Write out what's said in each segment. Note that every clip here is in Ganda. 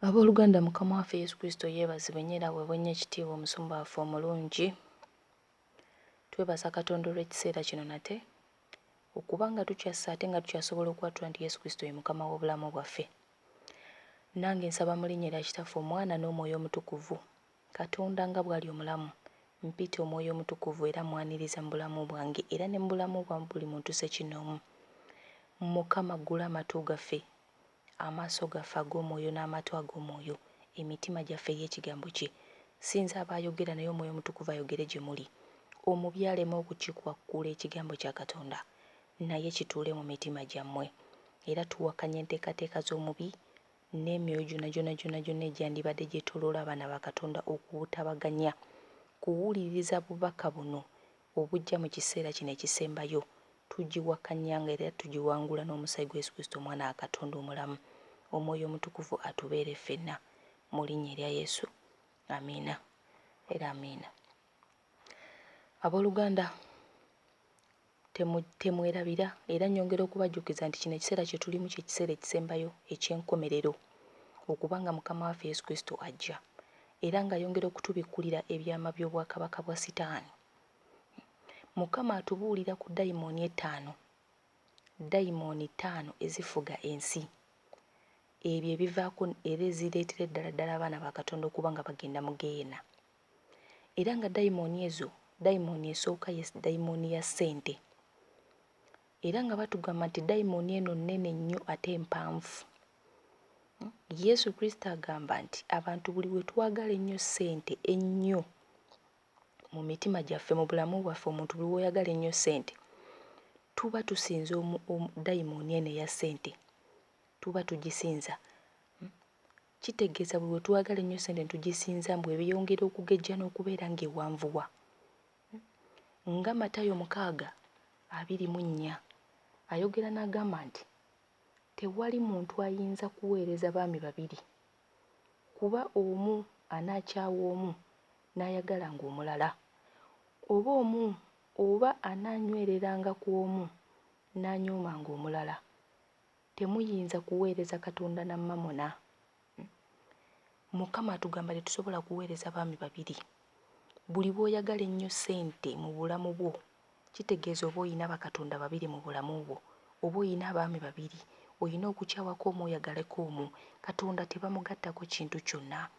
Abooluganda, Mukama waffe Yesu Kristo yeebazibwe nnyo era aweebwe nnyo ekitiibwa, omusumba waffe omulungi. Twebaza Katonda olw'ekiseera kino nate okuba nga tukyassa ate nga tukyasobola okwatula nti Yesu Kristo ye Mukama w'obulamu bwaffe. Nange nsaba mu linnya lya Kitaffe, Omwana n'Omwoyo Omutukuvu, Katonda nga bw'ali omulamu, mpita Omwoyo Omutukuvu era mwaniriza mu bulamu bwange era ne mu bulamu bwa buli muntu ssekinoomu. Mukama ggula amatu gaffe, amaaso gaffe ag'omwoyo n'amatu ag'omwoyo, emitima gyaffe ey'ekigambo kye. Sinza abaayogera naye Omwoyo Omutukuvu ayogere gye muli. Omubi aleme okukikwakkula ekigambo kya Katonda, naye kituule mu mitima gyammwe. Era tuwakanya enteekateeka z'omubi n'emyoyo gyonna egyandibadde gyetooloola abaana ba Katonda okubutabaganya kuwuliriza bubaka buno obujja mu kiseera kino ekisembayo. Tugiwakanyanga era tugiwangula n'omusaayi gwa Yesu Kristo, Omwana wa Katonda omulamu. Omwoyo Omutukuvu atubeere ffenna mu linnya erya Yesu. Amiina era amiina. Abooluganda, temwerabira era nnyongera okubajjukiza nti kino ekiseera kye tulimu kye kiseera ekisembayo eky'enkomerero, okubanga Mukama waffe Yesu Kristo ajja era ng'ayongera okutubikkulira ebyama by'obwakabaka bwa Sitaani. Mukama atubuulira ku dayimooni ettaano, dayimooni ttaano ezifuga ensi. Ebyo ebivaako era ezireetera ddala abaana ba Katonda okuba nga bagenda mu Geena. Era nga dayimooni ezo, dayimooni esooka ye dayimooni ya ssente. Era nga batugamba nti dayimooni eno nnene nnyo ate mpanvu. Yesu Kristo agamba nti abantu buli we twagala ennyo ssente ennyo mu mitima gyaffe, mu bulamu bwaffe, omuntu buli w'oyagala ennyo ssente, tuba tusinza dayimooni eno eya ssente, tuba tugisinza. Kitegeeza buli we twagala ennyo ssente tugisinza mbwe byongera okugejja n'okubeera ng'ewanvuwa. Nga Matayo 6:24 ayogera n'agamba nti tewali muntu ayinza kuweereza baami babiri, kuba omu anaakyawa omu n'ayagalanga omulala, oba anaanywereranga ku omu n'anyoomanga omulala. Temuyinza kuweereza Katonda na Mamona. Mukama atugamba tetusobola kuweereza baami babiri. Buli bw'oyagala ennyo ssente mu bulamu bwo, kitegeeza oba oyina bakatonda babiri mu bulamu bwo, oba oyina abaami babiri, oyina okukyawako omu oyagaleko omu. Katonda tebamugattako kintu kyonna.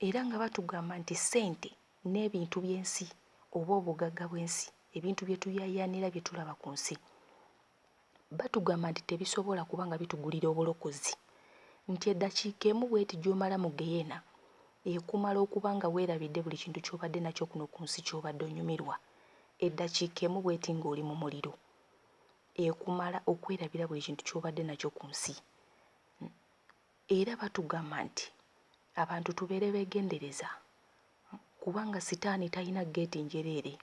Era nga batugamba nti ssente n'ebintu by'ensi oba obugagga bw'ensi, ebintu bye tuyaayaanira bye tulaba ku nsi, batugamba nti tebisobola kuba nga bitugulira obulokozi, nti eddakiika emu bw'eti gy'omala mu Geena ekumala okuba nga weerabidde buli kintu ky'obadde nakyo kuno ku nsi ky'obadde onyumirwa. Eddakiika emu bw'eti ng'oli mu muliro ekumala okwerabira buli kintu ky'obadde nakyo ku nsi. Era batugamba nti abantu tubeere beegendereza, kubanga Sitaani talina geeti njereere.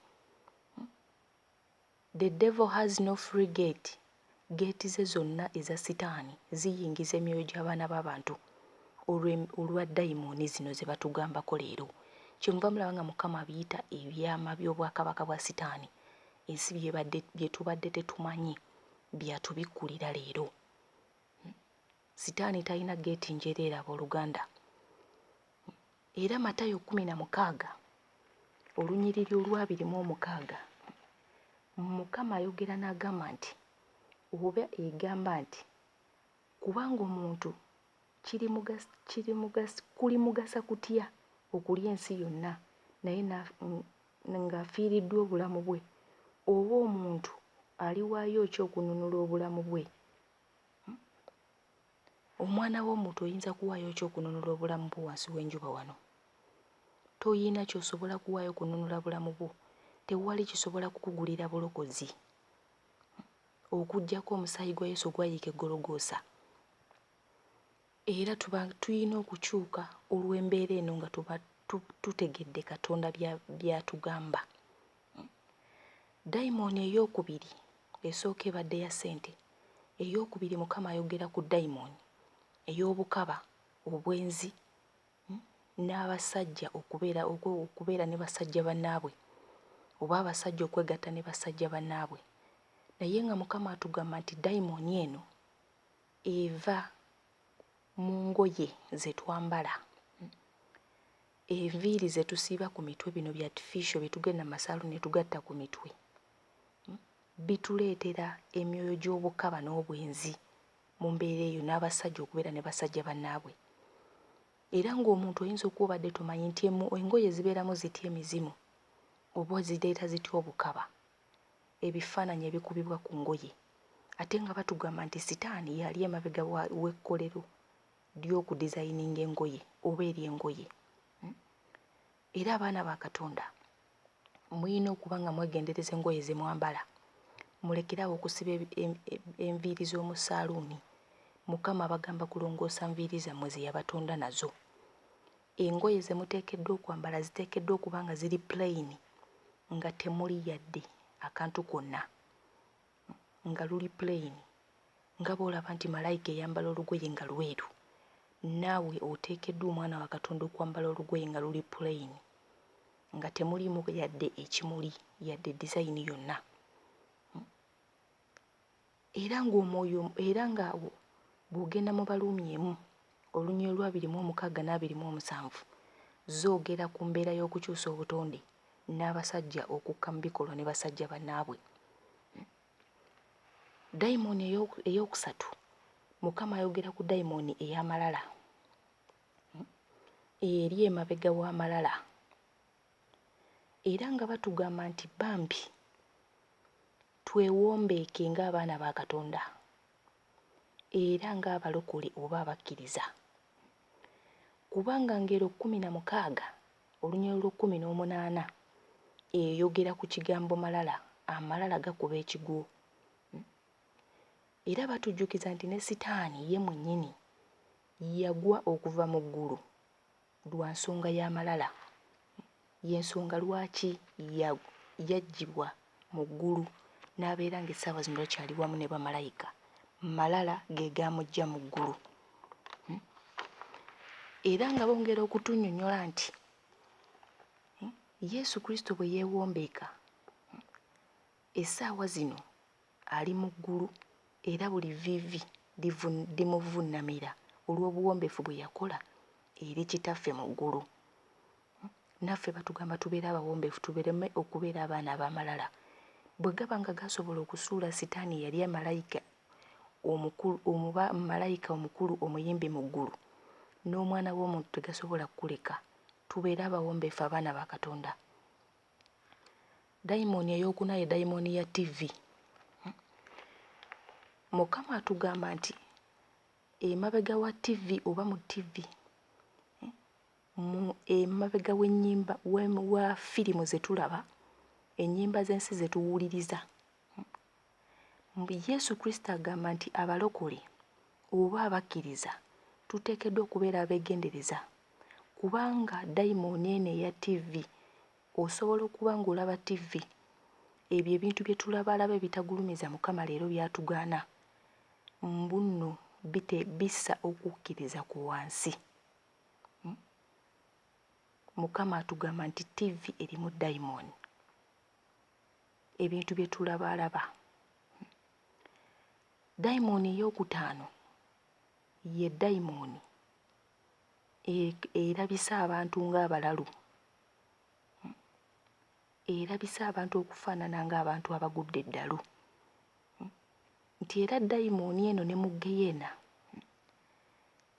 The devil has no free gate. Geeti ze zonna eza Sitaani ziyingiza emyoyo gy'abaana b'abantu olwa dayimooni zino ze batugambako leero. Kyenva mulaba nga Mukama biyita ebyama by'obwakabaka bwa Sitaani. Ensi bye tubadde tetumanyi byatubikkulira leero. Sitaani talina geeti njereere, abooluganda. Era Matayo 16:26 Mukama ayogera n'agamba nti oba egamba nti kubanga omuntu kulimugasa kutya okulya ensi yonna naye ng'afiiriddwa obulamu bwe, oba omuntu aliwaayo ki okununula obulamu bwe? Omwana w'omuntu oyinza kuwaayo ki okununula obulamu bwo wansi w'enjuba wano? Toyina ky'osobola kuwaayo kununula bulamu bwo. Tewali kisobola kukugulira bulokozi okuggyako omusaayi gwa Yesu ogwayiika e Gologoosa. Era tulina okukyuka olw'embeera eno nga tuba tutegedde Katonda by'atugamba. Dayimooni eyookubiri esooka ebadde ya ssente. Eyookubiri Mukama ayogera ku dayimooni ey'obukaba, obwenzi, n'abasajja okubeera ne basajja bannaabwe, oba abasajja okwegatta ne basajja bannaabwe. Naye nga Mukama atugamba nti dayimooni eno eva mu ngoye ze twambala, enviiri ze tusiiba ku mitwe, bino bya artificial bye tugenda mu masalo ne tugatta ku mitwe, bituleetera emyoyo gy'obukaba n'obwenzi mu mbeera eyo, n'abasajja okubeera ne basajja bannaabwe. Era ng'omuntu oyinza okuba obadde tomanyi nti engoye zibeeramu zitya emizimu oba zireeta zitya obukaba, ebifaananyi ebikubibwa ku ngoye, ate nga batugamba nti sitaani yali emabega w'ekkolero ly'okudizayininga engoye oba ery'engoye. Era abaana ba Katonda mulina okuba nga mwegendereza engoye ze mwambala, mulekeraawo okusiba enviiri z'omu saaluuni. Mukama abagamba kulongoosa nviiri zammwe ze yabatonda nazo. Engoye ze muteekeddwa okwambala ziteekeddwa okuba nga ziri plain, nga temuli yadde akantu konna, nga luli plain. Nga bw'olaba nti malayika eyambala olugoye nga lweru, naawe oteekeddwa omwana wa Katonda okwambala olugoye nga luli plain, nga temuliimu yadde ekimuli, yadde dizayini yonna. Era ng'omwoyo, era nga bw'ogenda mu Baluumi emu olunya olwa 26 n'27 zoogera ku mbeera y'okukyusa obutonde n'abasajja okukka mu bikolwa ne basajja bannaabwe. Dayimooni ey'okusatu, Mukama ayogera ku dayimooni ey'amalala, eri emabega w'amalala. Era nga batugamba nti bambi twewombeeke ng'abaana ba Katonda era ng'abalokole oba abakkiriza, kubanga ngero 16 olunyolo lwa 18 eyogera ku kigambo malala, amalala gakuba ekigwo. Era batujjukiza nti ne sitaani ye mwennyini yagwa okuva mu ggulu lwa nsonga y'amalala. Y'ensonga lwaki yaggyibwa mu ggulu n'abeera ng'essaawa zino takyali wamu ne bamalayika. Malala ge gaamugya mu ggulu. Era nga bongera okutunnyonnyola nti Yesu Kristo bwe yeewombeeka, essaawa zino ali mu ggulu era buli vviivi limuvuunamira olw'obuwombeefu bwe yakola eri Kitaffe mu ggulu. Naffe batugamba tubeere abawombeefu, tubeereme okubeera abaana ab'amalala. Bwe gaba nga gasobola okusuula sitaani eyali malayika omukulu omuyimbi mu ggulu, n'omwana w'omuntu tegasobola kukuleka. Tubeere abawombeefu, abaana ba Katonda. Dayimooni ey'okuna ye dayimooni ya TV. Mukama atugamba nti emabega wa TV oba mu TV, emabega w'ennyimba wa firimu ze tulaba, ennyimba z'ensi ze tuwuliriza, Yesu Kristo agamba nti abalokole oba abakkiriza tuteekeddwa okubeera abeegendereza, kubanga dayimooni eno eya TV, osobola okuba ng'olaba TV, ebyo ebintu bye tulabalaba ebitagulumiza Mukama leero byatugaana, mbunno bissa okukkiriza ku wansi. Mukama atugamba nti TV erimu dayimooni, ebintu bye tulabalaba. Dayimooni ey'okutaano ye dayimooni erabisa abantu ng'abalalu, erabisa abantu okufaanana ng'abantu abagudde eddalu, nti era dayimooni eno ne mu Geyeena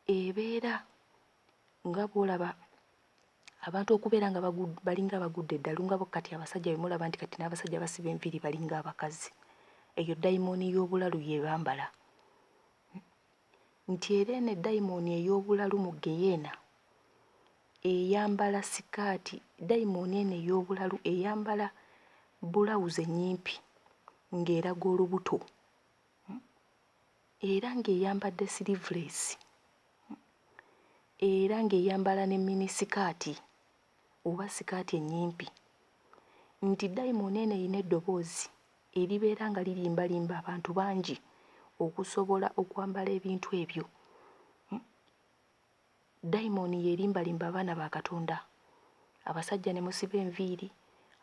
ebeera nga bw'olaba abantu okubeera nga balinga abagudde eddalu, nga kati abasajja be mulaba nti kati n'abasajja basiba enviiri balinga abakazi. Eyo dayimooni y'obulalu ye bambala. Nti era eno dayimooni ey'obulalu mu Geyeena eyambala sikaati, dayimooni eno ey'obulalu eyambala bulawuzi ennyimpi ng'eraga olubuto, era ng'eyambadde sirivuleesi, era ng'eyambala ne minisikaati oba sikaati ennyimpi. Nti dayimooni eno erina eddoboozi eribeera nga lirimbalimba abantu bangi okusobola okwambala ebintu ebyo. Dayimooni yerimbalimba abaana ba Katonda. Abasajja ne musiba enviiri,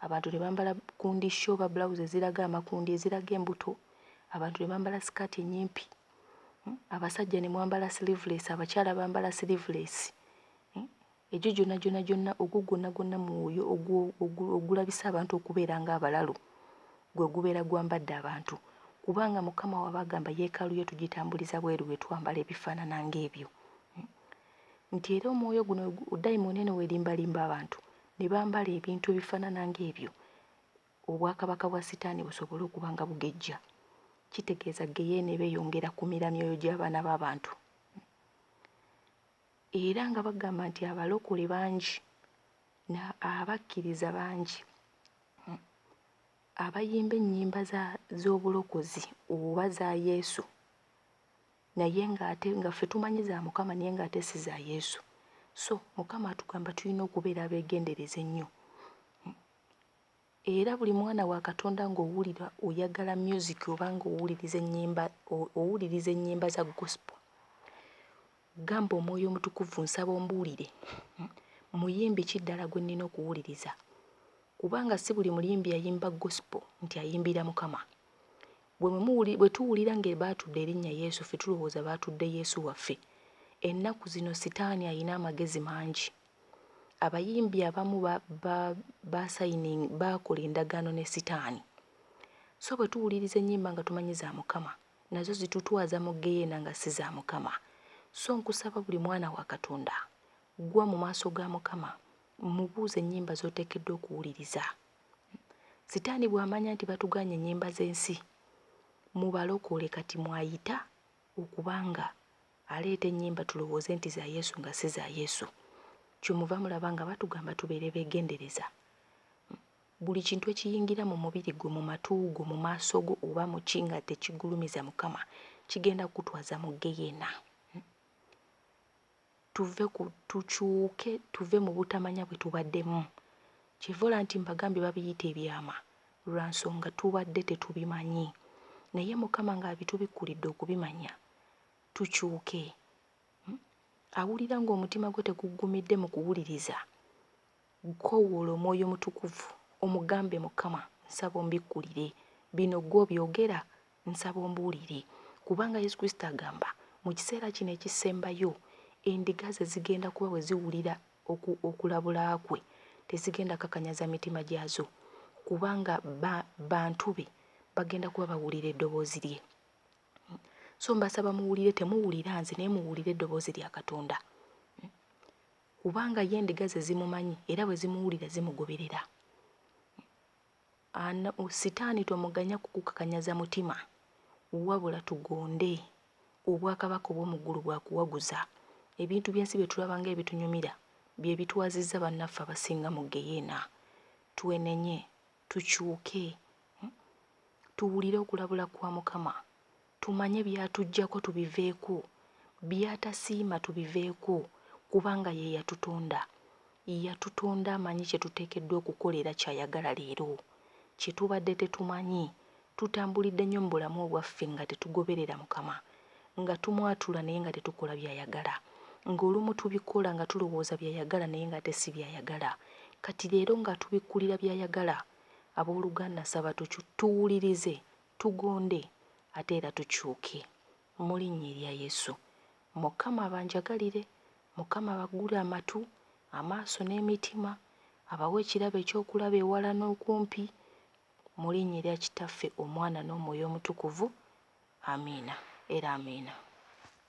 abantu ne bambala kundisho oba bulawuzi eziraga amakundi eziraga embuto, abantu ne bambala sikaati ennyimpi. abasajja ne mwambala sleeveless, abakyala bambala sleeveless. Egyo gyonna ogwo gwonna mwoyo ogulabisa abantu okubeera ng'abalalu gwe gubeera gwambadde abantu, kubanga Mukama waba agamba yeekaalu ye tugitambuliza bweru bwe twambala ebifaanana ng'ebyo. Nti era omwoyo guno dayimooni eno weerimbalimba abantu ne bambala ebintu ebifaanana ng'ebyo, obwakabaka bwa Sitaani busobole okuba nga bugejja. Kitegeeza geyeena ne beeyongera kumira myoyo gy'abaana b'abantu. Era nga bagamba nti abalokole bangi, abakkiriza bangi, abayimba ennyimba z'obulokozi oba za Yesu, naye ng'ate nga ffe tumanyi za Mukama naye ng'ate si za Yesu. So Mukama atugamba tulina okubeera abeegendereza ennyo. Era buli mwana wa Katonda ng'owulira oyagala music oba ng'owuliriza ennyimba za gospel, gamba Omwoyo Omutukuvu nsaba ombuulire muyimbi ki ddala gwe nnina okuwuliriza, kubanga si buli muyimbi yayimba gospel nti ayimbira Mukama. Bwe tuwulira nga baatudde erinnya Yesu, ffe tulowooza baatudde Yesu waffe. Ennaku zino Sitaani alina amagezi mangi. Abayimbi abamu baakola endagaano ne Sitaani. So bwe tuwuliriza ennyimba nga tumanyi za Mukama, nazo zitutwaza mu geyeena nga si za Mukama. So nkusaba buli mwana wa Katonda, gwa mu maaso ga Mukama, mubuuze ennyimba z'oteekeddwa okuwuliriza. Sitaani bw'amanya nti batugaanye ennyimba z'ensi, mubalokole kati mwayita okubanga aleeta ennyimba tulowooze nti za Yesu nga si za Yesu. Kyemuva mulaba nga batugamba tubeere beegendereza. Buli kintu ekiyingira mu mubiri gwo, mu matu go, mu maaso go oba mu ki nga tekigulumiza Mukama, kigenda kukutwaza mu geyeena. Tukyuke tuve mu butamanya bwe tubaddemu. Kivola nti mbagambye babiyita ebyama lwa nsonga tubadde tetubimanyi. Naye Mukama ng'abitubikkulidde okubimanya, tukyuke. Awulira ng'omutima gwe teguggumidde mu kuwuliriza, koowoola Omwoyo Omutukuvu omugambe Mukama, nsaba ombikkulire bino gw'obyogera, nsaba ombuulire. Kubanga Yesu Kristo agamba mu kiseera kino ekisembayo endiga ze zigenda kuba bwe ziwulira okulabula kwe, tezigenda kakanyaza mitima gyazo, kubanga bantu be bagenda kuba bawulira eddoboozi lye. So mbasaba muwulire, temuwulira nze naye muwulire eddoboozi lya Katonda, kubanga ye endiga ze zimumanyi era bwe zimuwulira zimugoberera. Sitaani tomuganya kukukakanyaza mutima, wabula tugonde obwakabaka obw'omu ggulu bwakuwaguza. Ebintu by'ensi bye tulaba ng'ebitunyumira bye bitwazizza bannaffe abasinga mu geyeena. Twenenye, tukyuke, tuwulire okulabula kwa Mukama, tumanye byatuggyako tubiveeko, byatasiima tubiveeko, kubanga ye yatutonda. Yatutonda amanyi kye tuteekeddwa okukolera ky'ayagala leero, kye tubadde tetumanyi. Tutambulidde nnyo mu bulamu obwaffe nga tetugoberera Mukama, nga tumwatula naye nga tetukola by'ayagala, ng'olumu tubikola nga tulowooza by'ayagala naye nga tesi by'ayagala. Kati leero nga tubikkulira by'ayagala, abooluganda nsaba tuwulirize, tugonde, ate era tukyuke mu linnya erya Yesu. Mukama abanjagalire, Mukama abaggule amatu, amaaso n'emitima, abawe ekirabo ekyokulaba ewala n'okumpi, mu linnya erya Kitaffe, Omwana n'Omwoyo Omutukuvu. Amiina era amiina.